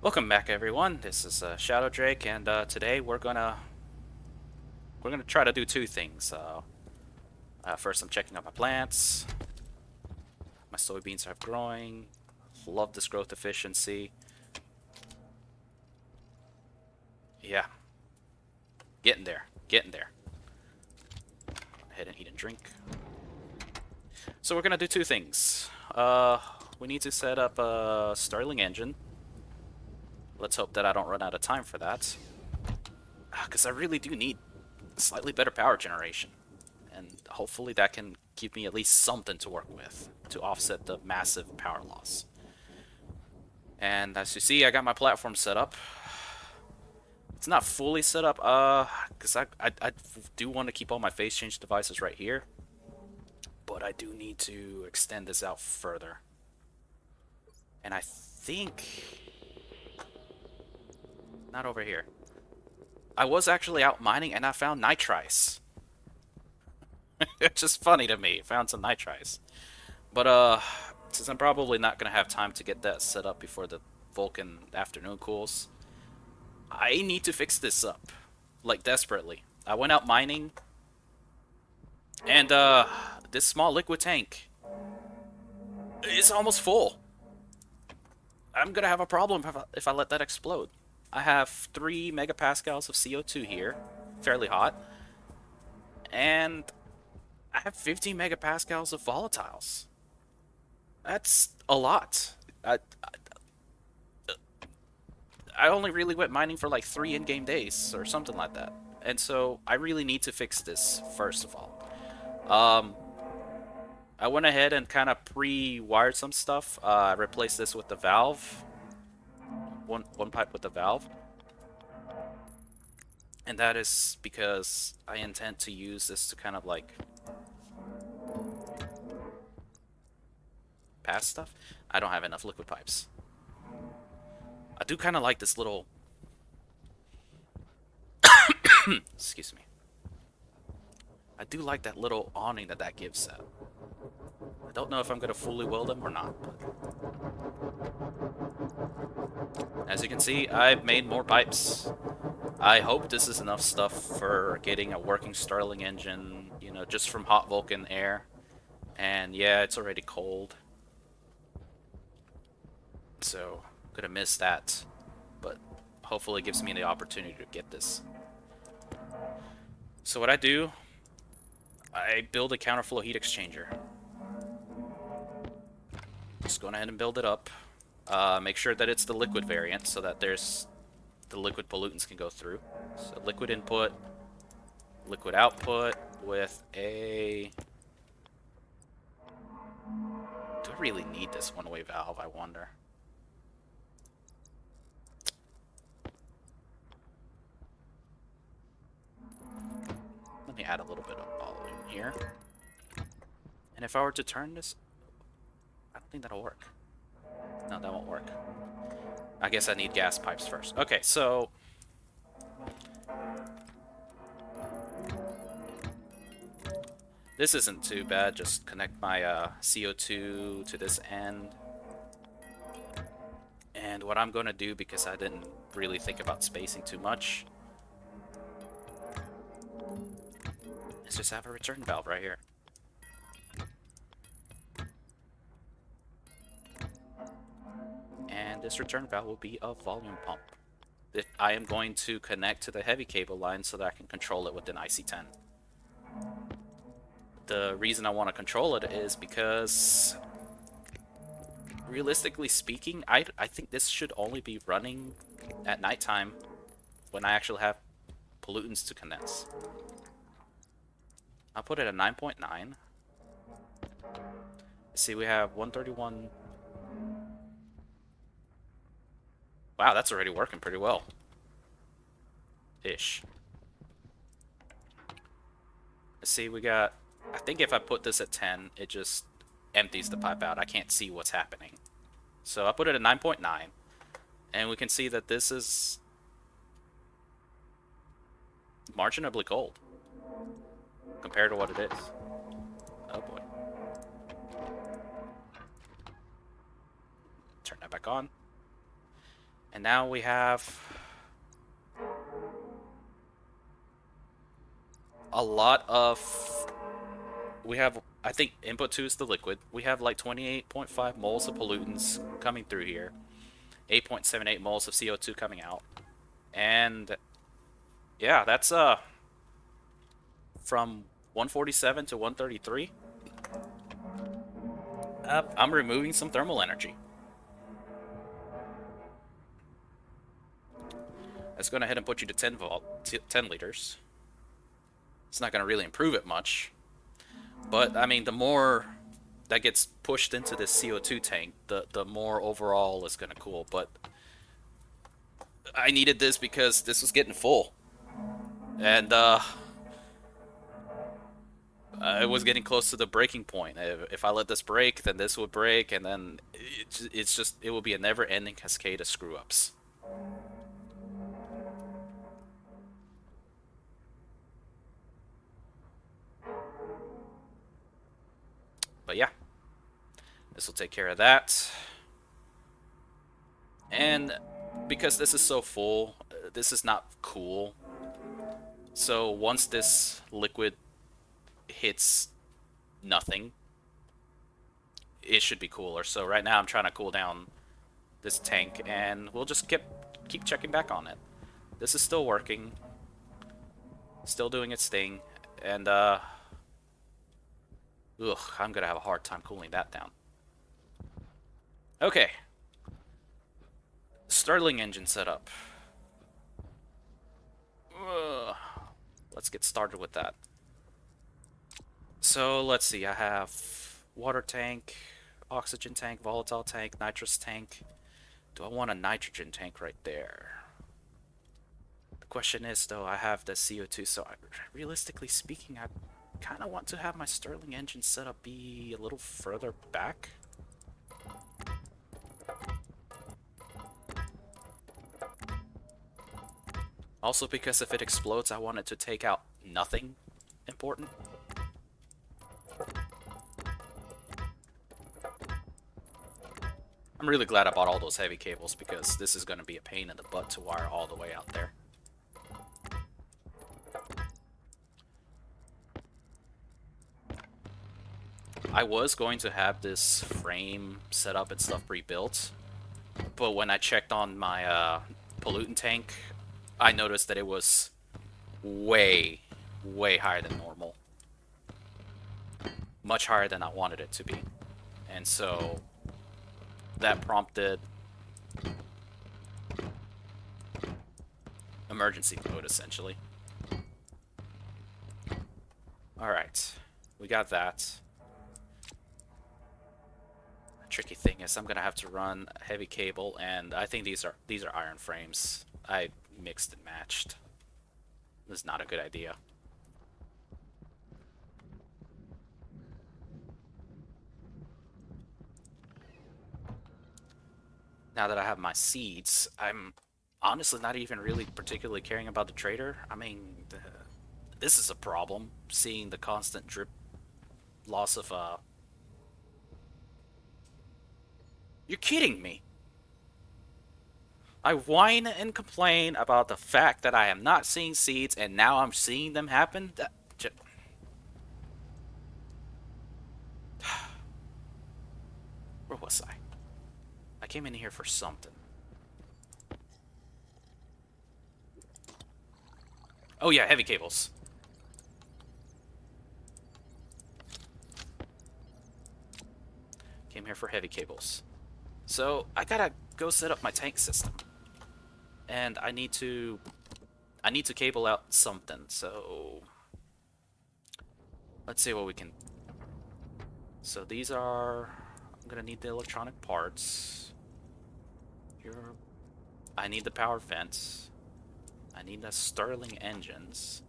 Welcome back, everyone. This is Shadow Drake, and today we're gonna try to do two things. First, I'm checking out my plants. My soybeans are growing. Love this growth efficiency. Yeah, getting there, getting there. Go ahead and eat and drink. So we're gonna do two things. We need to set up a Stirling engine. Let's hope that I don't run out of time for that, because I really do need slightly better power generation. And hopefully that can give me at least something to work with to offset the massive power loss. And as you see, I got my platform set up. It's not fully set up, because I do want to keep all my phase change devices right here, but I do need to extend this out further. And I think not over here. I was actually out mining and I found nitrice. It's just funny to me. Found some nitrice. But since I'm probably not gonna have time to get that set up before the Vulcan afternoon cools, I need to fix this up, like desperately. I went out mining, and this small liquid tank is almost full. I'm gonna have a problem if I let that explode. I have 3 megapascals of CO2 here, fairly hot, and I have 15 megapascals of volatiles. That's a lot. I only really went mining for like 3 in-game days or something like that. And so I really need to fix this first of all. Um, I went ahead and kind of pre-wired some stuff. I replaced this with the valve, one pipe with the valve, and that is because I intend to use this to kind of like pass stuff. I don't have enough liquid pipes. I do kind of like this little, excuse me. I do like that little awning that gives that. I don't know if I'm gonna fully weld them or not, but as you can see, I've made more pipes. I hope this is enough stuff for getting a working Stirling engine, you know, just from hot Vulcan air. And yeah, it's already cold, so I'm gonna miss that. But hopefully it gives me the opportunity to get this. So what I do, I build a counterflow heat exchanger. Just go ahead and build it up. Make sure that it's the liquid variant so that the liquid pollutants can go through. So liquid input, liquid output with a... Do I really need this one-way valve, I wonder? Let me add a little bit of volume here. And if I were to turn this... I don't think that'll work. No, that won't work. I guess I need gas pipes first. Okay, so... This isn't too bad. Just connect my CO2 to this end. And what I'm going to do, because I didn't really think about spacing too much, is just have a return valve right here. And this return valve will be a volume pump. I am going to connect to the heavy cable line so that I can control it with an IC10. The reason I want to control it is because, realistically speaking, I think this should only be running at nighttime when I actually have pollutants to condense. I'll put it at 9.9. See, we have 131. Wow, that's already working pretty well. Ish. See, we got... I think if I put this at 10, it just empties the pipe out. I can't see what's happening. So I put it at 9.9. And we can see that this is marginally cold compared to what it is. Oh boy. Turn that back on. And now we have a lot of... We have, I think input 2 is the liquid. We have like 28.5 moles of pollutants coming through here. 8.78 moles of CO2 coming out. And yeah, that's from 147 to 133. I'm removing some thermal energy. Let's go ahead and put you to 10 liters. It's not going to really improve it much. But, I mean, the more that gets pushed into this CO2 tank, the more overall is going to cool. But I needed this because this was getting full. And, it was getting close to the breaking point. If I let this break, then this would break, and then it will be a never-ending cascade of screw-ups. But yeah, this will take care of that. And because this is so full, this is not cool. So once this liquid hits nothing, it should be cooler. So right now I'm trying to cool down this tank, and we'll just keep checking back on it. This is still working, still doing its thing, and I'm gonna have a hard time cooling that down. Okay, Stirling engine setup. Let's get started with that. So let's see, I have water tank, oxygen tank, volatile tank, nitrous tank. Do I want a nitrogen tank right there? The question is, though, I have the CO2, so realistically speaking, I kind of want to have my Stirling engine setup be a little further back. Also because if it explodes, I want it to take out nothing important. I'm really glad I bought all those heavy cables because this is going to be a pain in the butt to wire all the way out there. I was going to have this frame set up and stuff pre-built, but when I checked on my pollutant tank, I noticed that it was way higher than normal. Much higher than I wanted it to be. And so that prompted emergency mode, essentially. Alright, we got that. The tricky thing is I'm gonna have to run a heavy cable, and I think these are iron frames. I mixed and matched. This is not a good idea. Now that I have my seeds, I'm honestly not even really particularly caring about the trader. I mean, this is a problem, seeing the constant drip loss of, You're kidding me! I whine and complain about the fact that I am not seeing seeds, and now I'm seeing them happen? Where was I? I came in here for something. Oh yeah, heavy cables. Came here for heavy cables. So, I gotta go set up my tank system. And I need to cable out something, so let's see what we can... So these are... I'm gonna need the electronic parts. Here... I need the power vents. I need the Stirling engines.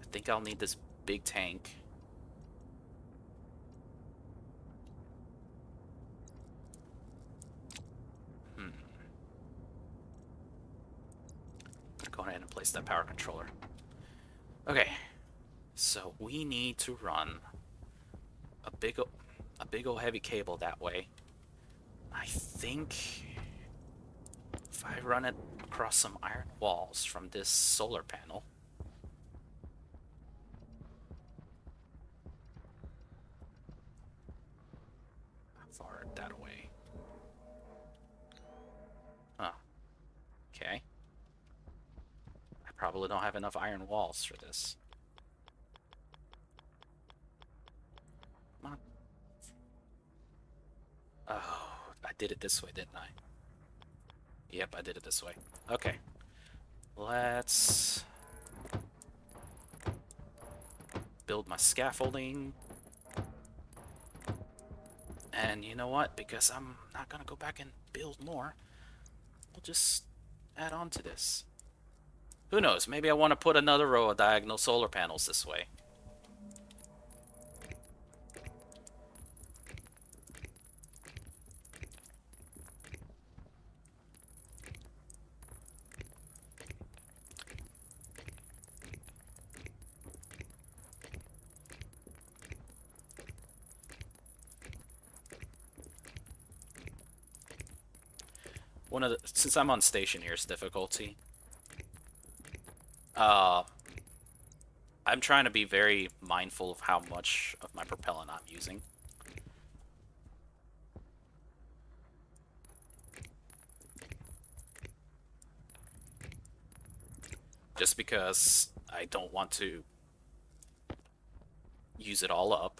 I think I'll need this big tank. Go ahead and place that power controller. Okay, so we need to run a big old heavy cable that way. I think if I run it across some iron walls from this solar panel. How far that away? Huh. Okay. I probably don't have enough iron walls for this. Come on. Oh, I did it this way, didn't I? Yep, I did it this way. Okay. Let's build my scaffolding. And you know what? Because I'm not gonna go back and build more, we'll just add on to this. Who knows? Maybe I want to put another row of diagonal solar panels this way. Since I'm on Stationeers difficulty, I'm trying to be very mindful of how much of my propellant I'm using. Just because I don't want to use it all up,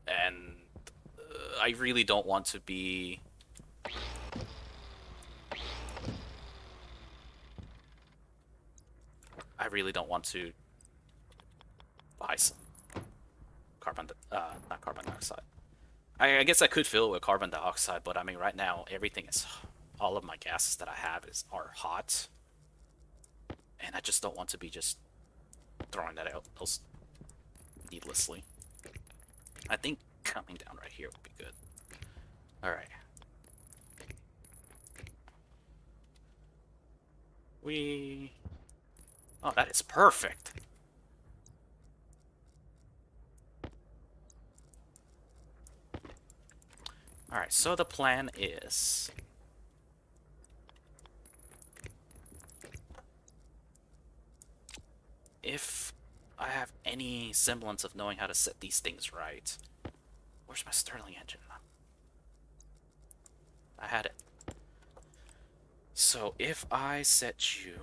and I really don't want to be buy some not carbon dioxide. I guess I could fill it with carbon dioxide, but I mean, right now everything is, all of my gases that I have are hot, and I just don't want to be just throwing that out needlessly. I think coming down right here would be good. All right. Oh, that is perfect. Alright, so the plan is... if I have any semblance of knowing how to set these things right... Where's my Stirling engine? I had it. So if I set you...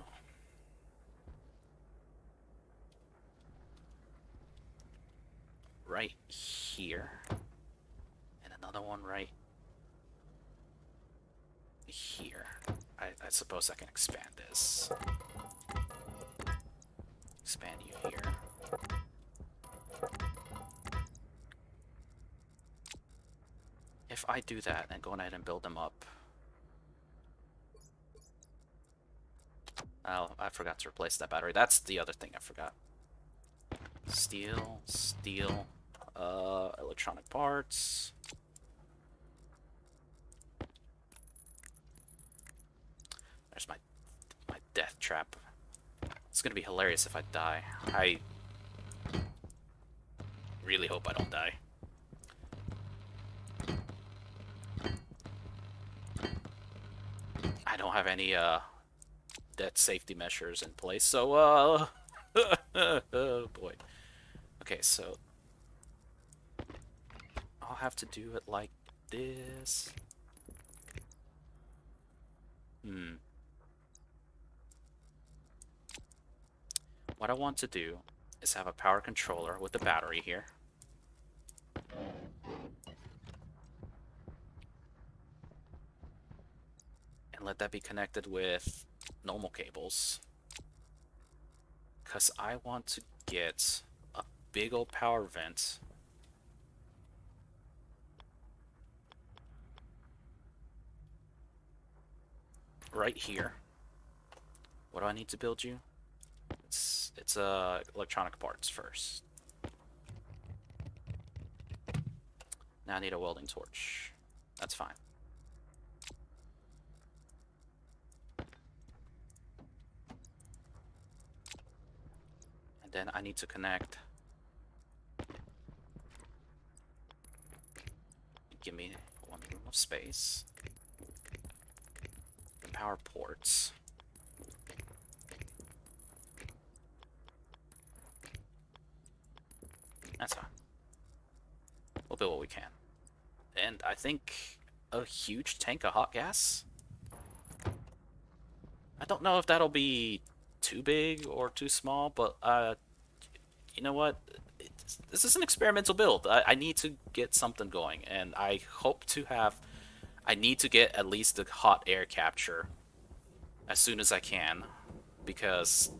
right here... and another one right... here. I suppose I can expand this. Expand you here. If I do that and go ahead and build them up... oh, I forgot to replace that battery. That's the other thing I forgot. Steel, electronic parts. There's my death trap. It's gonna be hilarious if I die. I really hope I don't die. I don't have any death safety measures in place, so oh boy. Okay, so I'll have to do it like this. What I want to do is have a power controller with a battery here. And let that be connected with normal cables. Because I want to get a big old power vent right here. What do I need to build you? It's electronic parts first. Now I need a welding torch. That's fine. And then I need to connect. Give me one room of space. power ports. That's fine. We'll build what we can. And I think a huge tank of hot gas? I don't know if that'll be too big or too small, but you know what? This is an experimental build. I need to get something going, and I hope to have... I need to get at least the hot air capture as soon as I can, because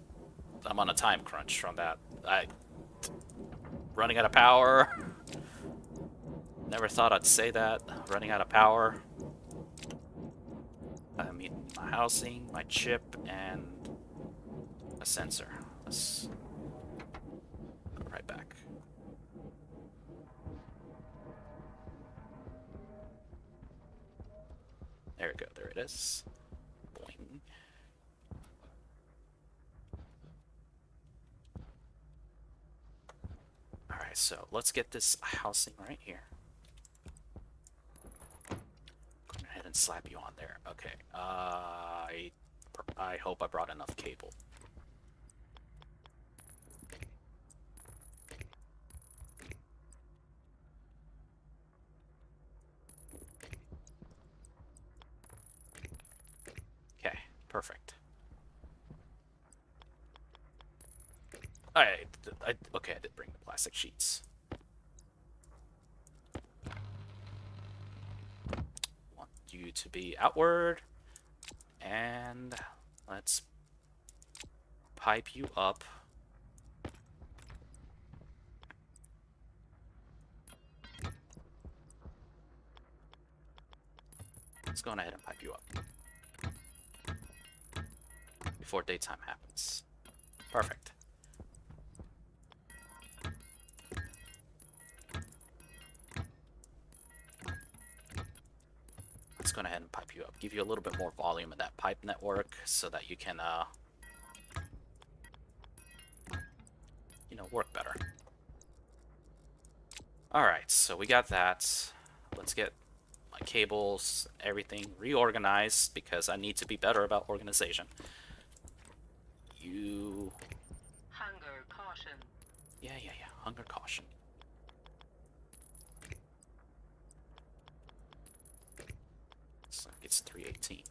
I'm on a time crunch from that. Running out of power. Never thought I'd say that. Running out of power. I mean, my housing, my chip, and a sensor. Let's go right back. There we go. There it is. Boing. Alright, so let's get this housing right here. Go ahead and slap you on there. Okay. I hope I brought enough cable. Okay, perfect. Okay, I did bring the plastic sheets. Want you to be outward, and let's pipe you up. Let's go ahead and pipe you up before daytime happens. Perfect. Let's go ahead and pipe you up. Give you a little bit more volume in that pipe network so that you can, you know, work better. Alright, so we got that. Let's get my cables, everything reorganized, because I need to be better about organization. You... Hunger caution. Yeah. Hunger caution. So it's 318.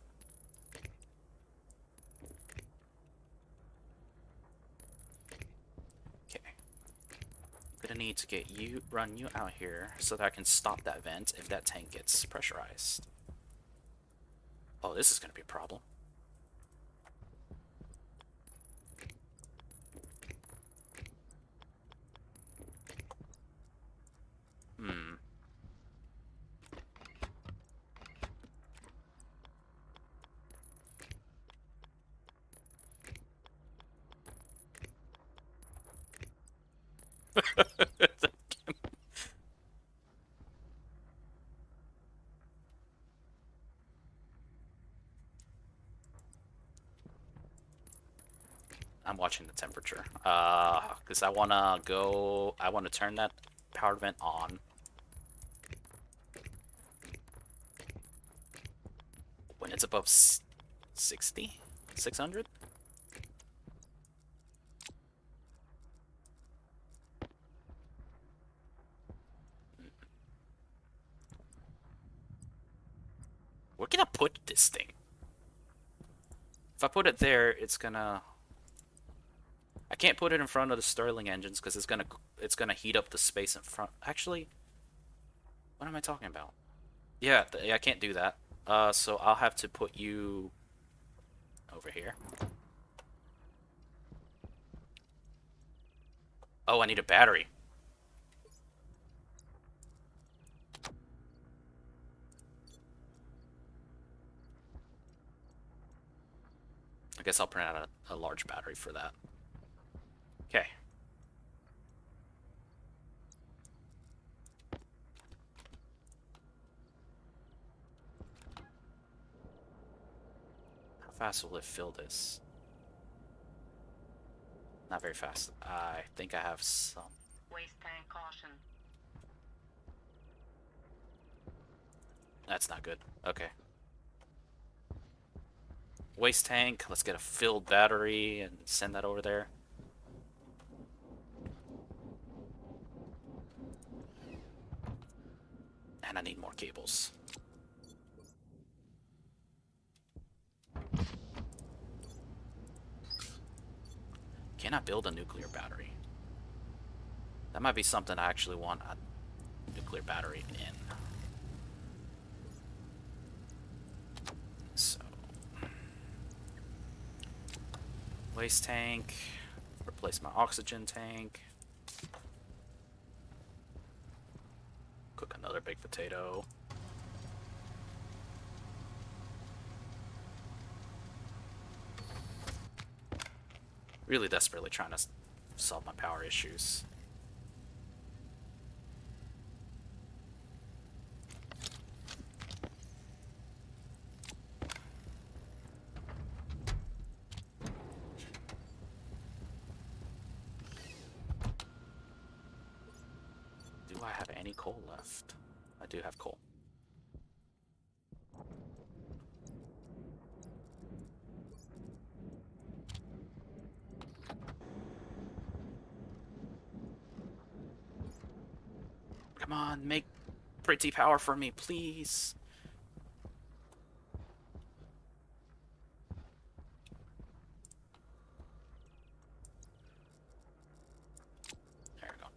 Okay. I'm gonna need to run you out here so that I can stop that vent if that tank gets pressurized. Oh, this is gonna be a problem. I'm watching the temperature. Because I want to turn that power vent on. When it's above 60? 600? Where can I put this thing? If I put it there, it's gonna... I can't put it in front of the Stirling engines because it's gonna heat up the space in front. Actually, what am I talking about? Yeah, I can't do that. So I'll have to put you over here. Oh, I need a battery. I guess I'll print out a large battery for that. Okay. How fast will it fill this? Not very fast. I think I have some. Waste tank caution. That's not good. Okay. Waste tank. Let's get a filled battery and send that over there. And I need more cables. Can I build a nuclear battery? That might be something I actually want a nuclear battery in. So, waste tank. Replace my oxygen tank. Cook another baked potato. Really desperately trying to solve my power issues. Do I have any coal left? I do have coal. Come on, make pretty power for me, please. There we go.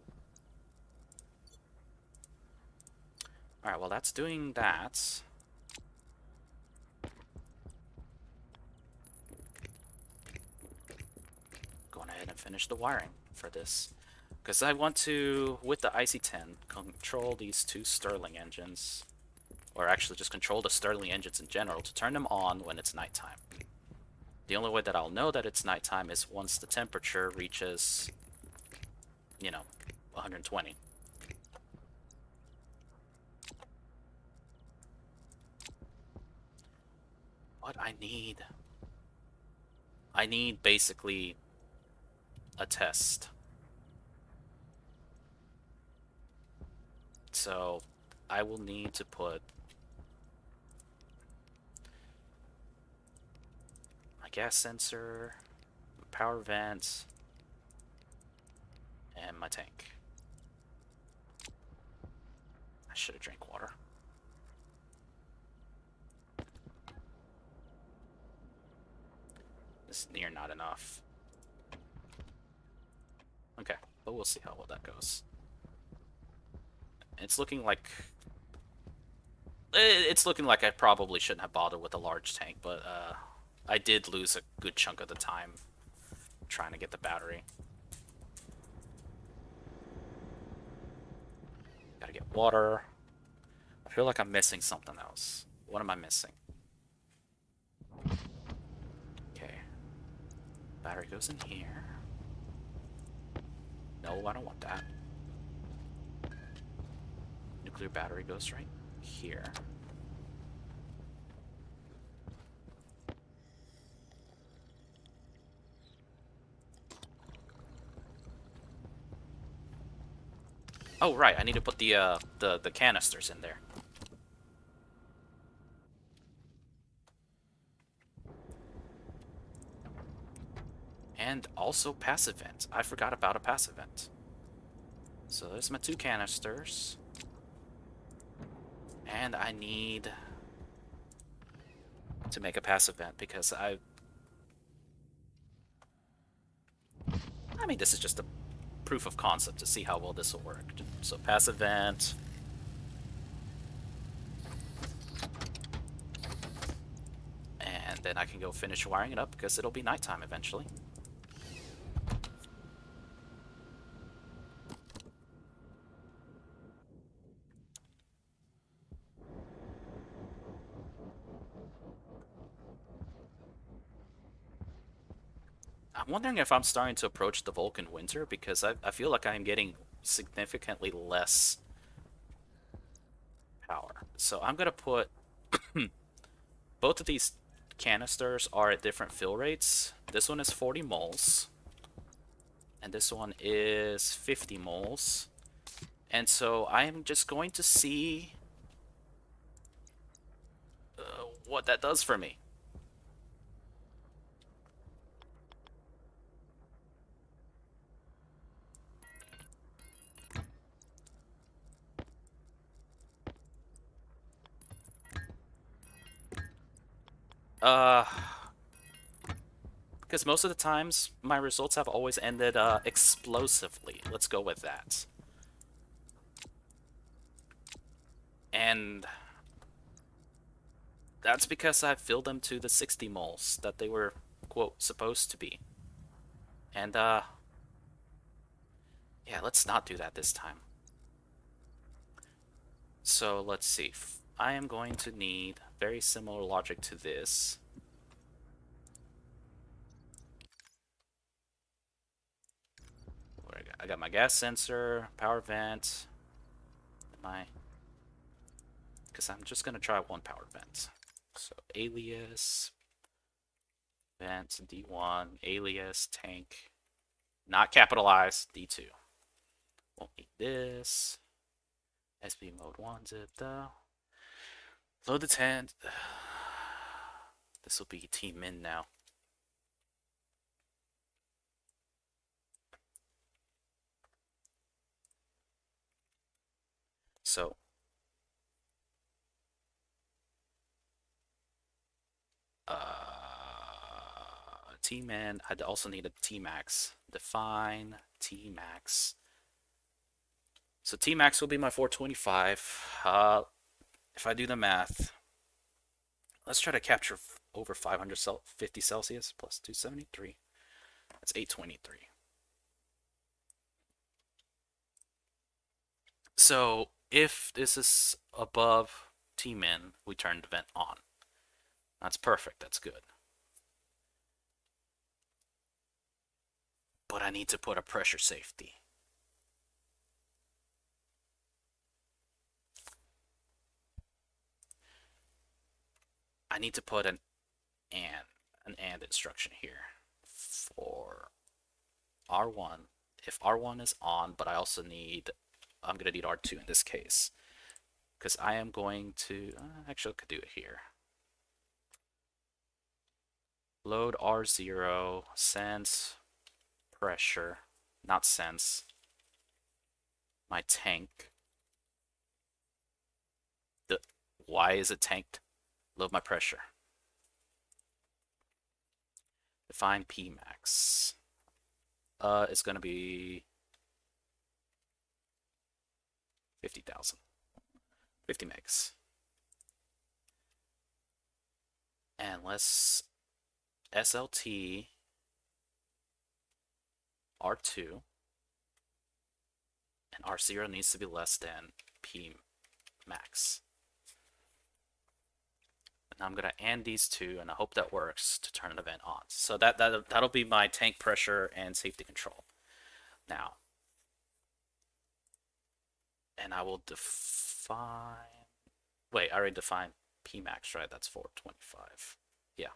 Alright, well that's doing that. Going ahead and finish the wiring for this. Because I want to, with the IC10, control these two Stirling engines. Or actually just control the Stirling engines in general to turn them on when it's nighttime. The only way that I'll know that it's nighttime is once the temperature reaches, you know, 120. What I need basically a test. So I will need to put my gas sensor, power vent, and my tank. I should have drank water. This is near not enough. Okay, but we'll see how well that goes. It's looking like I probably shouldn't have bothered with a large tank, but I did lose a good chunk of the time trying to get the battery. Gotta get water. I feel like I'm missing something else. What am I missing? Okay. Battery goes in here. No, I don't want that. Nuclear battery goes right here. Oh, right, I need to put the canisters in there. And also passive vent. I forgot about a passive vent. So there's my two canisters. And I need to make a passive vent because I mean, this is just a proof of concept to see how well this will work. So passive vent. And then I can go finish wiring it up because it'll be nighttime eventually. I'm wondering if I'm starting to approach the Vulcan winter because I feel like I'm getting significantly less power. So I'm going to put both of these canisters are at different fill rates. This one is 40 moles. And this one is 50 moles. And so I'm just going to see what that does for me. Because most of the times, my results have always ended explosively. Let's go with that. And that's because I filled them to the 60 moles that they were, quote, supposed to be. And, yeah, let's not do that this time. So, let's see. I am going to need very similar logic to this. What I got my gas sensor, power vent, because I'm just gonna try one power vent. So alias, vent, D1, alias, tank, not capitalized, D2. Won't need this. SB mode 1 zip though. Load the tent. This will be team min now. So T-min, I'd also need a T-max. Define T-max. So T-max will be my 425. If I do the math, let's try to capture over 550 Celsius plus 273. That's 823. So if this is above T-min, we turn the vent on. That's perfect. That's good. But I need to put a pressure safety. I need to put an and instruction here for R1. If R1 is on, but I also need, I'm going to need R2 in this case. Because I am going to, actually I could do it here. Load R0, sense pressure, not sense, my tank. Why is it tanked? Load my pressure. Define Pmax. It's gonna be 50,000. 50 megs. And let's SLT R2 and R0 needs to be less than Pmax. And I'm gonna AND these two, and I hope that works to turn the vent on. So that'll be my tank pressure and safety control. Now, and I will define. Wait, I already defined Pmax, right? That's 425. Yeah.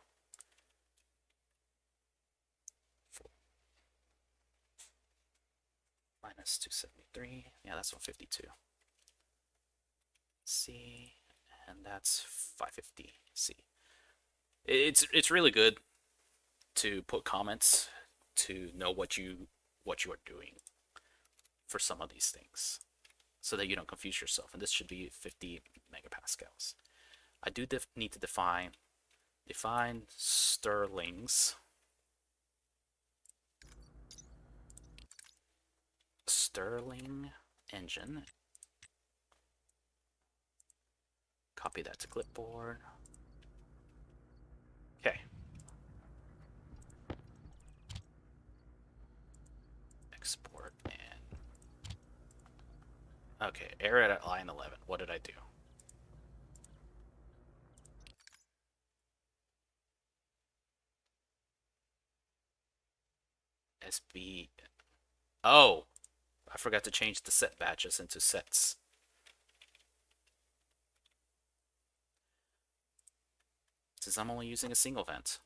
Minus 273. Yeah, that's 152. C, and that's 550. C. It's really good to put comments to know what you are doing for some of these things, so that you don't confuse yourself. And this should be 50 megapascals. I do need to define stirlings. Stirling engine. Copy that to clipboard. Okay. Export and okay, error at line 11. What did I do? SB. Oh, I forgot to change the set batches into sets. Since I'm only using a single vent.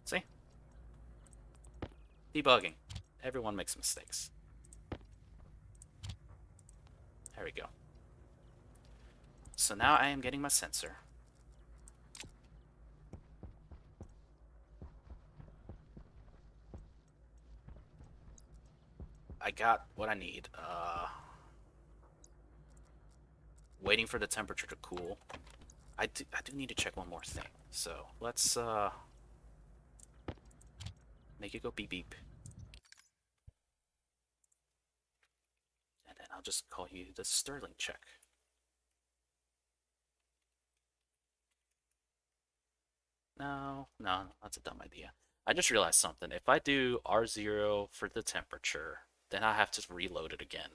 See? Debugging. Everyone makes mistakes. There we go. So now I am getting my sensor. I got what I need. Waiting for the temperature to cool. I do need to check one more thing. So let's make it go beep beep. And then I'll just call you the Stirling check. No, that's a dumb idea. I just realized something. If I do R0 for the temperature, then I have to reload it again.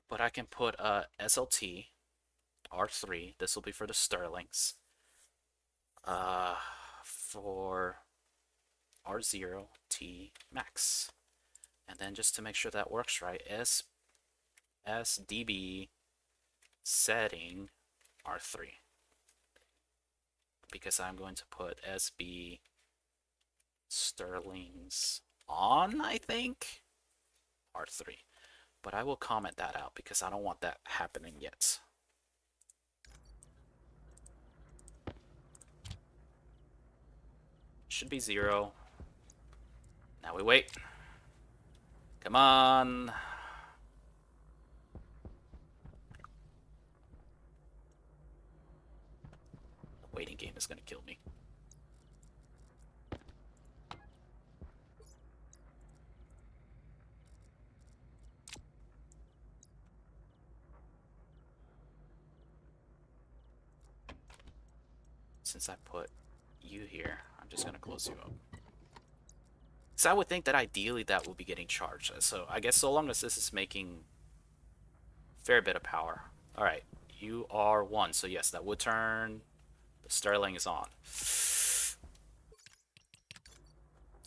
But I can put SLT R3. This will be for the Stirlings. For R0 T max. And then just to make sure that works right, SDB setting R3. Because I'm going to put SB Stirlings on, I think, R3. But I will comment that out because I don't want that happening yet. Should be 0. Now we wait. Come on. The waiting game is going to kill me. Since I put you here, I'm just going to close you up. So I would think that ideally that will be getting charged. So I guess so long as this is making a fair bit of power. Alright, you are 1. So yes, that would turn. The Stirling is on.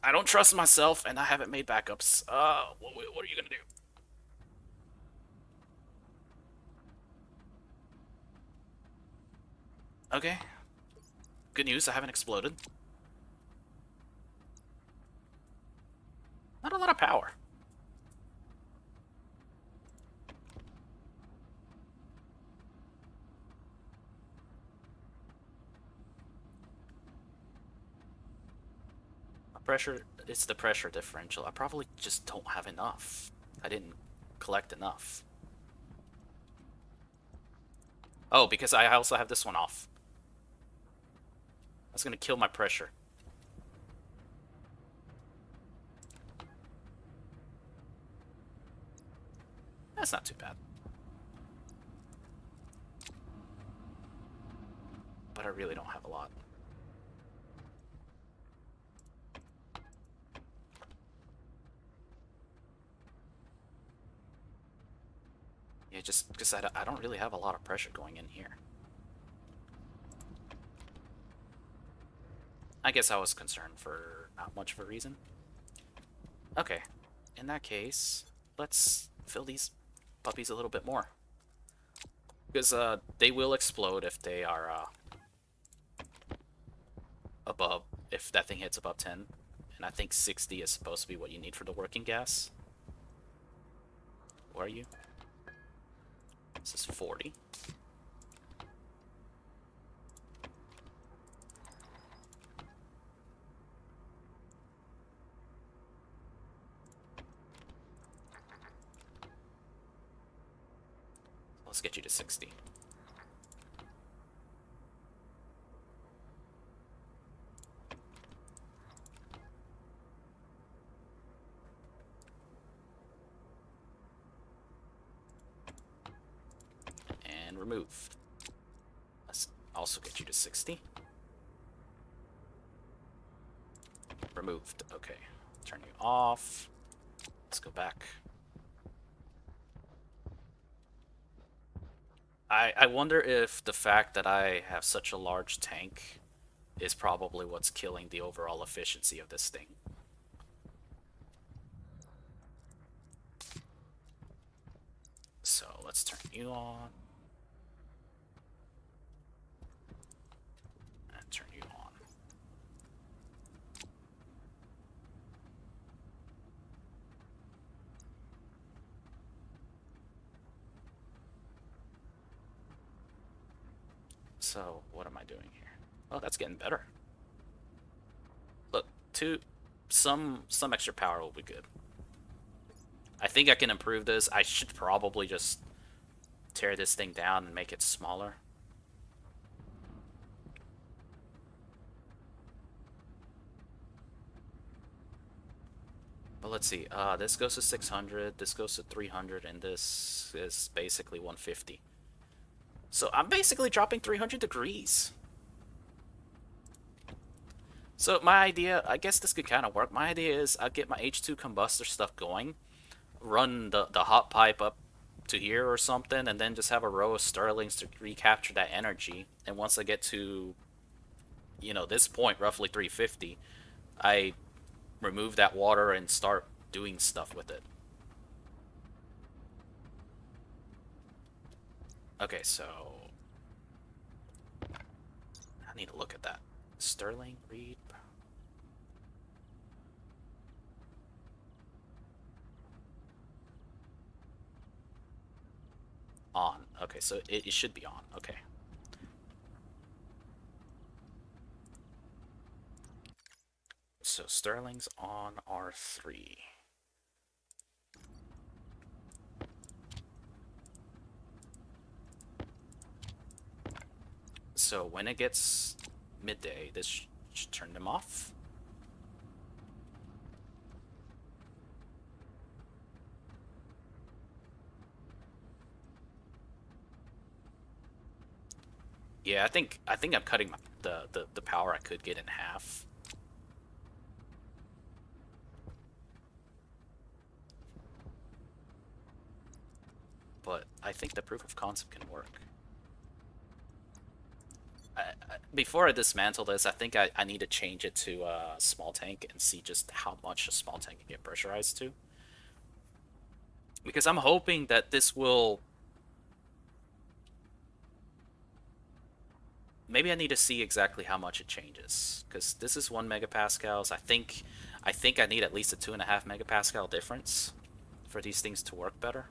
I don't trust myself, and I haven't made backups. What are you going to do? Okay. Good news, I haven't exploded. Not a lot of power. Pressure, it's the pressure differential. I probably just don't have enough. I didn't collect enough. Oh, because I also have this one off. That's gonna kill my pressure. That's not too bad. But I really don't have a lot. Yeah, just because I don't really have a lot of pressure going in here. I guess I was concerned for not much of a reason. Okay, in that case, let's fill these puppies a little bit more. Because they will explode if they are above, if that thing hits above 10. And I think 60 is supposed to be what you need for the working gas. Where are you? This is 40. Let's get you to 60. And remove. Let's also get you to 60. Removed. Okay. Turn you off. Let's go back. I wonder if the fact that I have such a large tank is probably what's killing the overall efficiency of this thing. So let's turn you on. And turn you on. So what am I doing here? Oh, that's getting better. Look, some extra power will be good. I think I can improve this. I should probably just tear this thing down and make it smaller. But let's see. This goes to 600, this goes to 300, and this is basically 150. So I'm basically dropping 300 degrees. So my idea, I guess this could kind of work. My idea is I'll get my H2 combustor stuff going, run the hot pipe up to here or something, and then just have a row of Stirlings to recapture that energy. And once I get to, this point, roughly 350, I remove that water and start doing stuff with it. Okay, so I need to look at that. Stirling, read. On. Okay, so it should be on. Okay. So Stirling's on R3. So when it gets midday, this should turn them off. Yeah, I think I'm cutting the power I could get in half. But I think the proof of concept can work. Before I dismantle this, I think I need to change it to a small tank and see just how much a small tank can get pressurized to. Because I'm hoping that this will... Maybe I need to see exactly how much it changes. Because this is 1 megapascals. I think I need at least a 2.5 megapascal difference for these things to work better.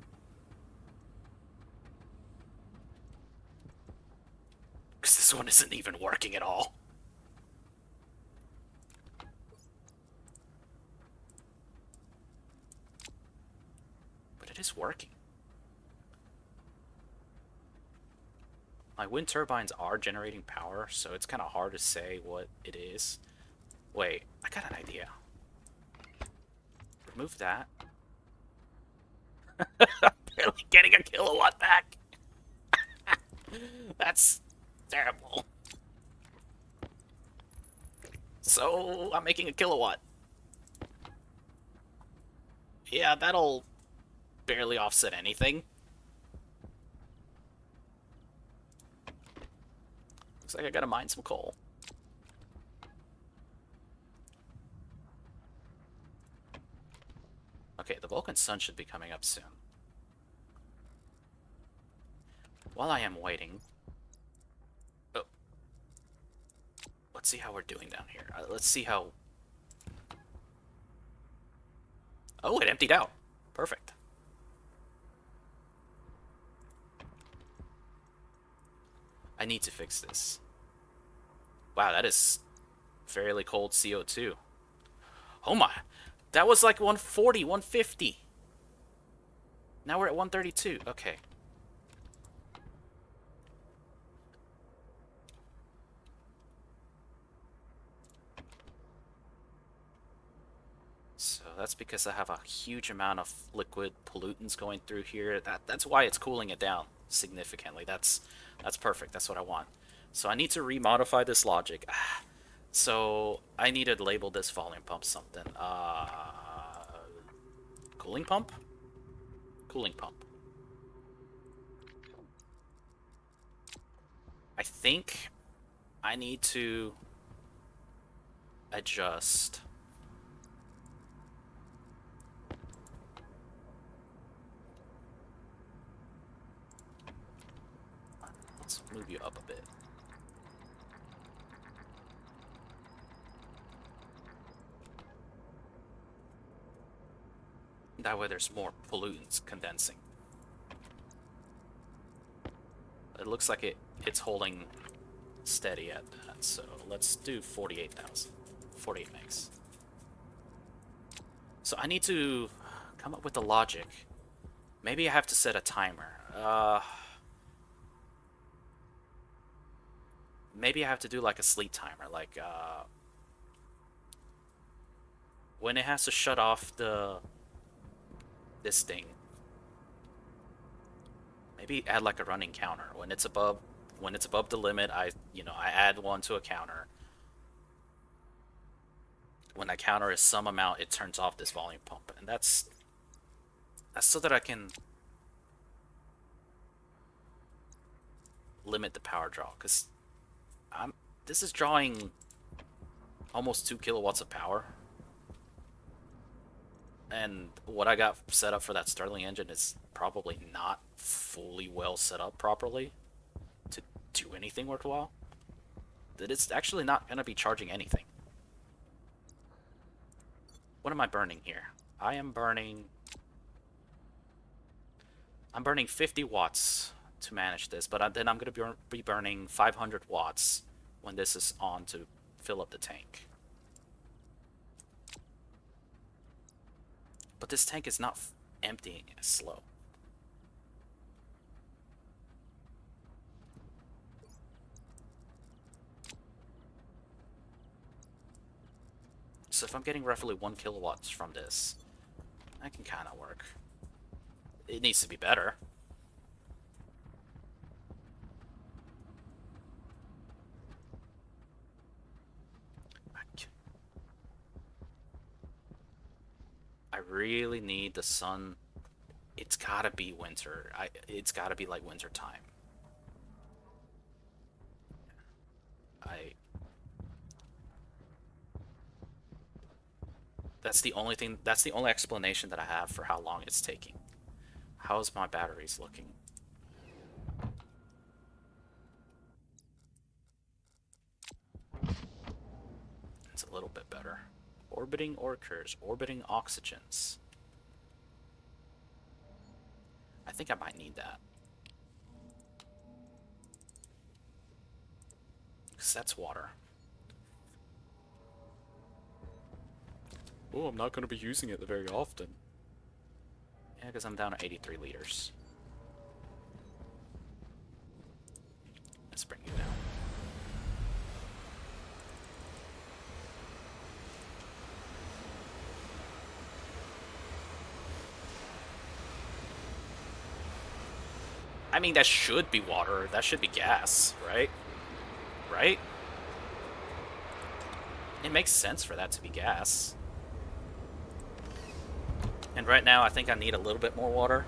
Because this one isn't even working at all. But it is working. My wind turbines are generating power, so it's kind of hard to say what it is. Wait, I got an idea. Remove that. Barely getting a kilowatt back. That's terrible. So, I'm making a kilowatt. Yeah, that'll barely offset anything. Looks like I gotta mine some coal. Okay, the Vulcan sun should be coming up soon. While I am waiting... Oh. Let's see how we're doing down here. Let's see how... Oh, it emptied out. Perfect. I need to fix this. Wow, that is fairly cold CO2. Oh my. That was like 140, 150. Now we're at 132. Okay. So that's because I have a huge amount of liquid pollutants going through here. That's why it's cooling it down significantly. That's perfect. That's what I want. So I need to remodify this logic. So I need to label this volume pump something. Cooling pump? Cooling pump. I think I need to adjust. Let's move you up a bit. That way there's more pollutants condensing. It looks like it's holding steady at that, so let's do 48,000. 48 megs. So I need to come up with the logic. Maybe I have to set a timer. Maybe I have to do like a sleep timer, like when it has to shut off this thing. Maybe add like a running counter when it's above the limit. I add one to a counter. When that counter is some amount, it turns off this volume pump, and that's so that I can limit the power draw, because this is drawing almost 2 kilowatts of power, and what I got set up for that Stirling engine is probably not fully well set up properly to do anything worthwhile. That it's actually not going to be charging anything. What am I burning here? I'm burning 50 watts to manage this, but then I'm going to be burning 500 watts when this is on to fill up the tank. But this tank is not emptying as slow. So if I'm getting roughly 1 kilowatts from this, that can kind of work. It needs to be better. I really need the sun. It's gotta be winter. It's gotta be like winter time. I That's the only thing. That's the only explanation that I have for how long it's taking. How's my batteries looking? It's a little bit better. Orbiting Orcurs, orbiting oxygens. I think I might need that. Because that's water. Oh, I'm not going to be using it very often. Yeah, because I'm down to 83 liters. Let's bring you down. I mean, that should be water. That should be gas, right? Right? It makes sense for that to be gas. And right now, I think I need a little bit more water.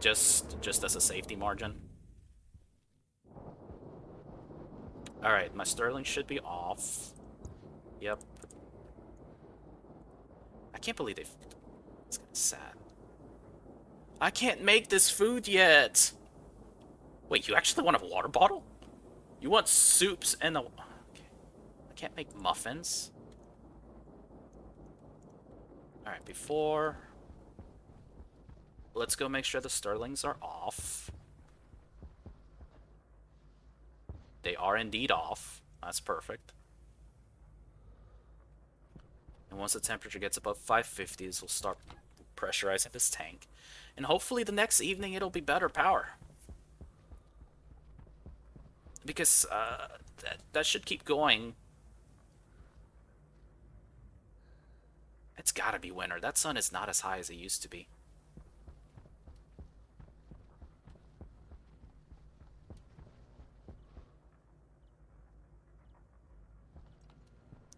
Just as a safety margin. Alright, my Stirling should be off. Yep. I can't believe they've... It's kind of sad. I can't make this food yet! Wait, you actually want a water bottle? You want soups and the... Okay. I can't make muffins. Alright, before... Let's go make sure the Stirlings are off. They are indeed off. That's perfect. And once the temperature gets above 550s, we'll start pressurizing this tank. And hopefully the next evening it'll be better power. Because that should keep going. It's gotta be winter. That sun is not as high as it used to be.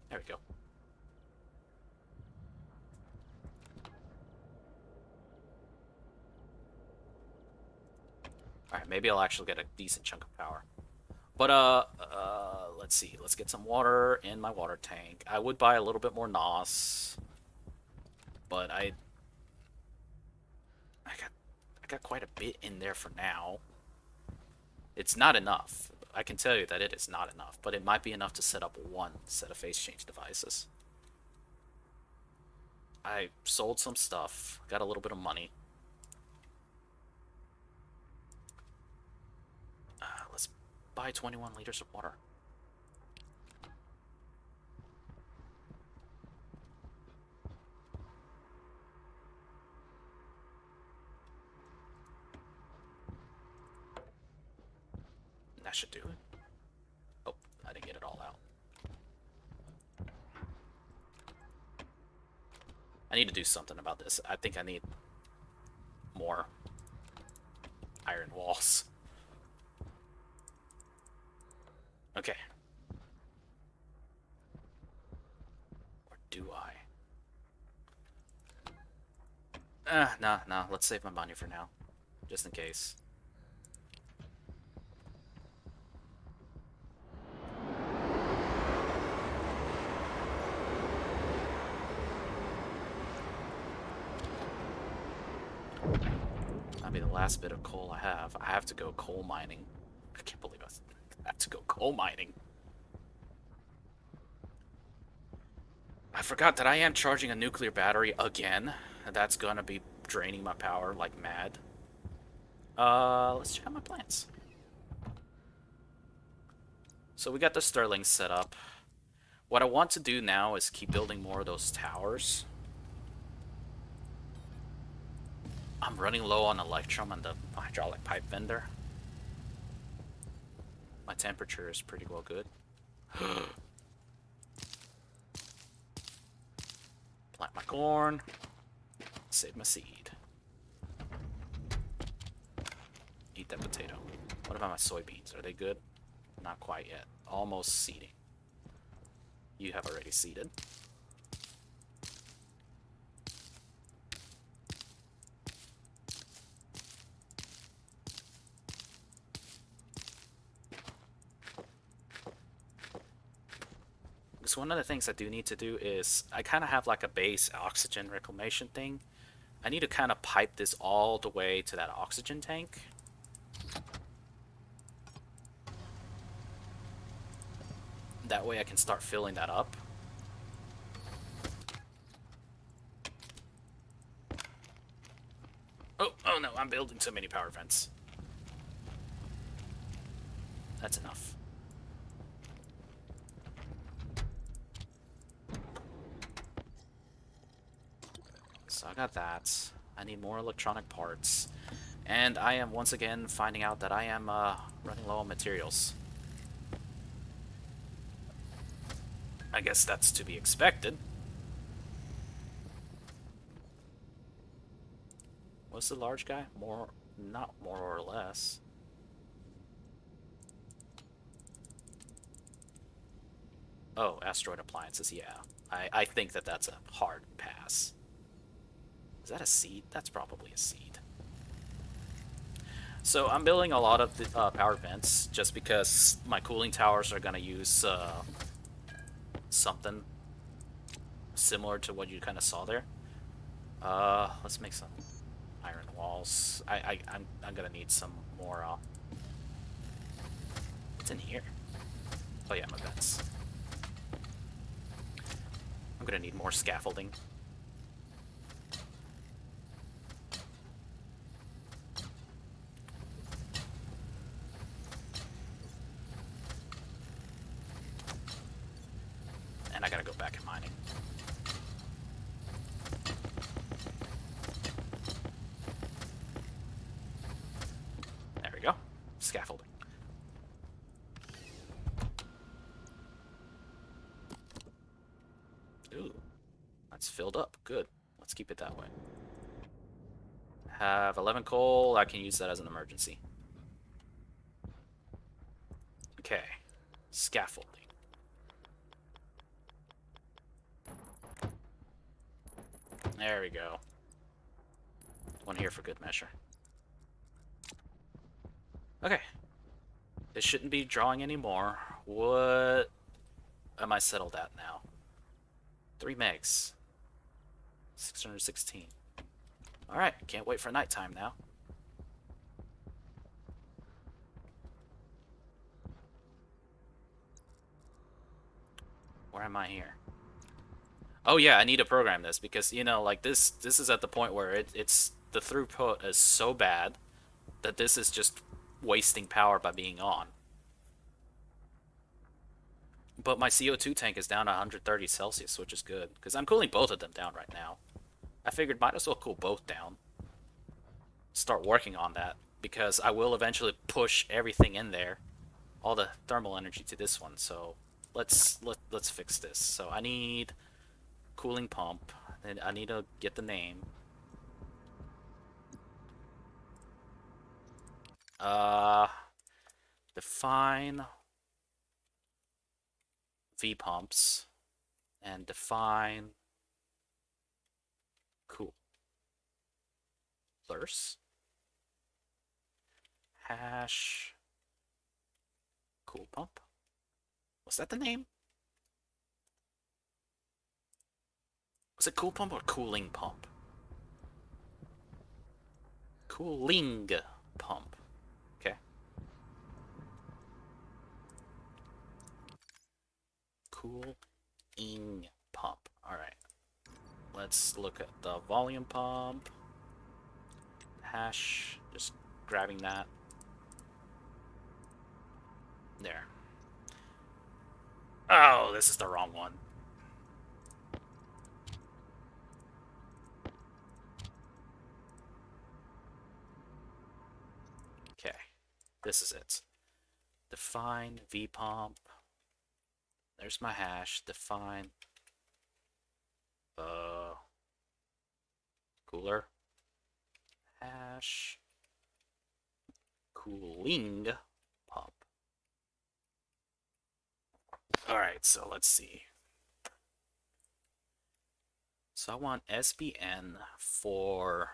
There we go. Alright, maybe I'll actually get a decent chunk of power. But, let's see. Let's get some water in my water tank. I would buy a little bit more NOS. But I got quite a bit in there for now. It's not enough. I can tell you that it is not enough. But it might be enough to set up one set of phase change devices. I sold some stuff. Got a little bit of money. Let's buy 21 liters of water. That should do it. Oh, I didn't get it all out. I need to do something about this. I think I need more iron walls. Okay. Or do I? Nah. Let's save my money for now. Just in case. That'll be the last bit of coal I have. I have to go coal mining. I can't believe I have to go coal mining. I forgot that I am charging a nuclear battery again. That's gonna be draining my power like mad. Let's check out my plants. So we got the Stirlings set up. What I want to do now is keep building more of those towers. I'm running low on electrum and the hydraulic pipe vendor. My temperature is pretty well good. Plant my corn. Save my seed. Eat that potato. What about my soybeans? Are they good? Not quite yet. Almost seeding. You have already seeded. So one of the things I do need to do is I kind of have like a base oxygen reclamation thing. I need to kind of pipe this all the way to that oxygen tank. That way I can start filling that up. Oh no, I'm building so many power vents. That's enough. So I got that. I need more electronic parts. And I am once again finding out that I am running low on materials. I guess that's to be expected. What's the large guy? More, not more or less. Oh, asteroid appliances, yeah. I think that that's a hard pass. Is that a seed? That's probably a seed. So I'm building a lot of the power vents just because my cooling towers are going to use something similar to what you kind of saw there. Let's make some iron walls. I'm going to need some more. What's in here? Oh yeah, my vents. I'm going to need more scaffolding. And I gotta go back in mining. There we go. Scaffolding. Ooh. That's filled up. Good. Let's keep it that way. Have 11 coal. I can use that as an emergency. Okay. Scaffolding. There we go. One here for good measure. Okay. This shouldn't be drawing anymore. What am I settled at now? 3 megs. 616. Alright, can't wait for nighttime now. Where am I here? Oh yeah, I need to program this because, you know, like this is at the point where it's the throughput is so bad that this is just wasting power by being on. But my CO2 tank is down to 130 Celsius, which is good because I'm cooling both of them down right now. I figured might as well cool both down. Start working on that because I will eventually push everything in there all the thermal energy to this one. So let's fix this. So I need cooling pump, and I need to get the name. Uh, define V pumps and define coolers. Hash cool pump. Was that the name? Was it cool pump or cooling pump? Cooling pump. Okay. Cooling pump. Alright. Let's look at the volume pump. Hash. Just grabbing that. There. Oh, this is the wrong one. Okay. This is it. Define V pump. There's my hash. Define cooler. Hash cooling pump. Alright, so let's see. So I want SBN for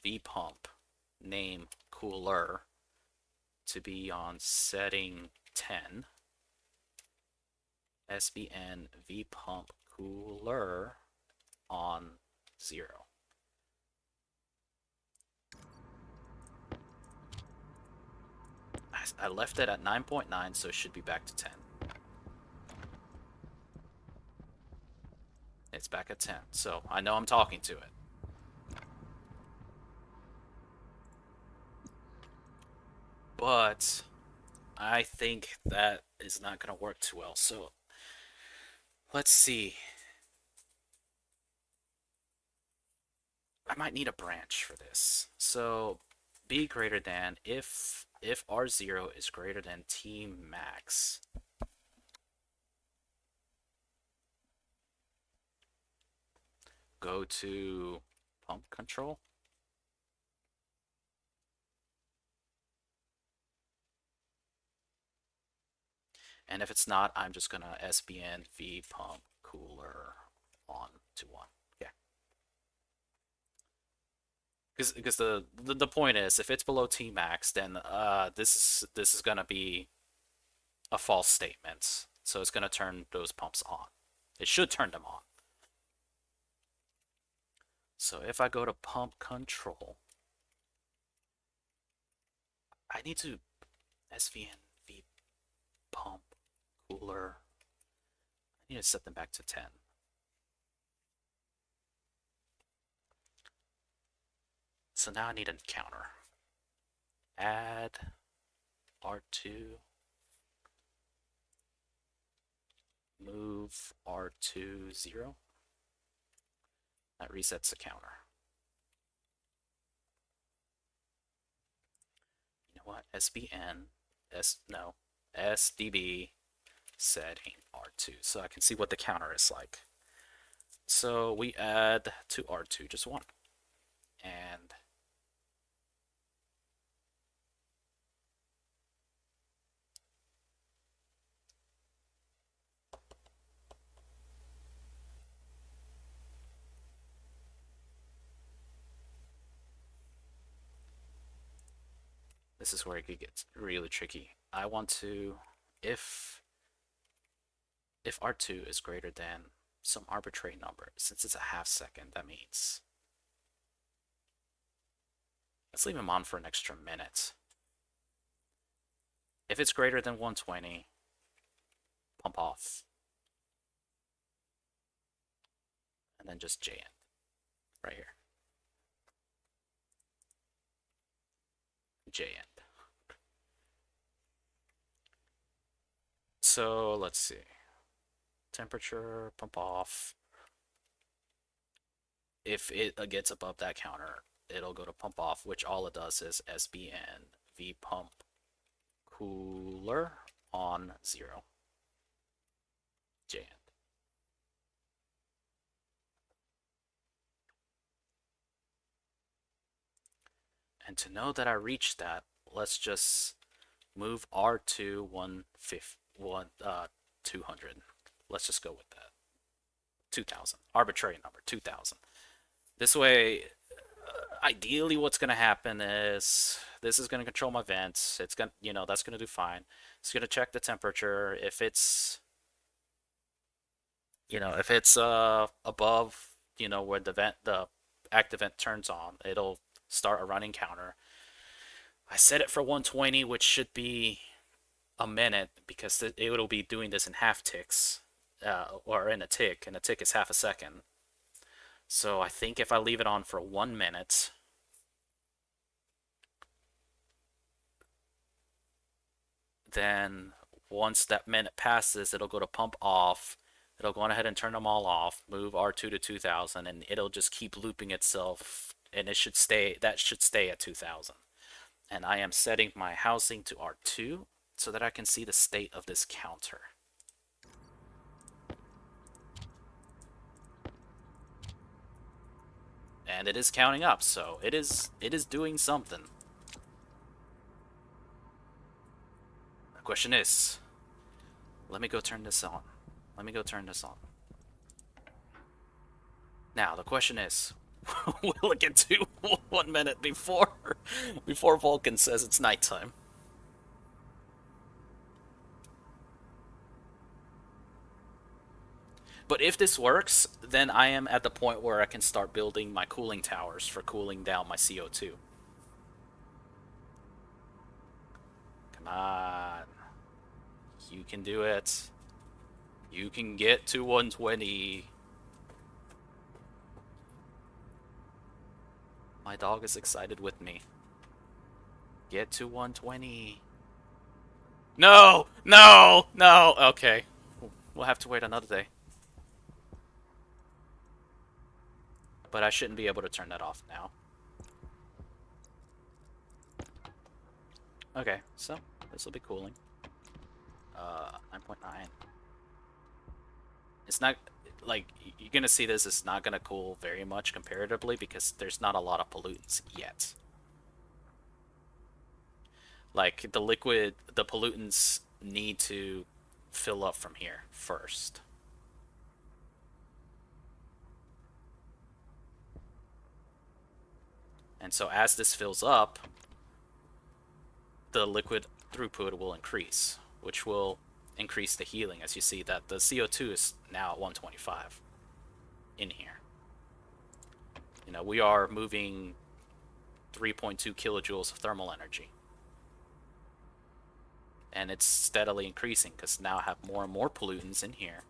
V pump name cooler to be on setting 10. SBN V pump cooler on 0. I left it at 9.9, so it should be back to 10. It's back at 10, so I know I'm talking to it. But I think that is not going to work too well, so let's see. I might need a branch for this. So be greater than if R0 is greater than T max. Go to pump control. And if it's not, I'm just gonna SBN V pump cooler on to 1. Yeah. Because the point is, if it's below T max, then this is gonna be a false statement. So it's gonna turn those pumps on. It should turn them on. So if I go to pump control, I need to SVN V pump cooler. I need to set them back to 10. So now I need a counter. Add R2. Move R2 0. That resets the counter. You know what? SBN SDB setting R2, so I can see what the counter is like. So we add to R2 just 1, and this is where it could get really tricky. I want to, if R2 is greater than some arbitrary number, since it's a half second, that means let's leave him on for an extra minute. If it's greater than 120, pump off, and then just JN right here. JN. So let's see. Temperature, pump off. If it gets above that counter, it'll go to pump off, which all it does is SBN V pump cooler on 0. Jan. And to know that I reached that, let's just move R2 200. Let's just go with that. 2000. Arbitrary number, 2000. This way, ideally what's going to happen is this is going to control my vents. It's going to, that's going to do fine. It's going to check the temperature. If it's, if it's above, where the active vent turns on, it'll start a running counter. I set it for 120, which should be a minute because it'll be doing this in half ticks, or in a tick, and a tick is half a second. So I think if I leave it on for 1 minute, then once that minute passes, it'll go to pump off. It'll go on ahead and turn them all off, move R2 to 2000, and it'll just keep looping itself, and that should stay at 2000. And I am setting my housing to R2 so that I can see the state of this counter. And it is counting up, so it is doing something. The question is, let me go turn this on. Now, the question is, will it get to 1 minute before Vulcan says it's nighttime? But if this works, then I am at the point where I can start building my cooling towers for cooling down my CO2. Come on. You can do it. You can get to 120. My dog is excited with me. Get to 120. No! No! No! Okay. We'll have to wait another day. But I shouldn't be able to turn that off now. Okay, so this will be cooling. 9.9. It's not, like, you're gonna see this, it's not gonna cool very much comparatively because there's not a lot of pollutants yet. Like, the pollutants need to fill up from here first. And so as this fills up, the liquid throughput will increase, which will increase the healing, as you see that the CO2 is now at 125 in here. We are moving 3.2 kilojoules of thermal energy. And it's steadily increasing because now I have more and more pollutants in here.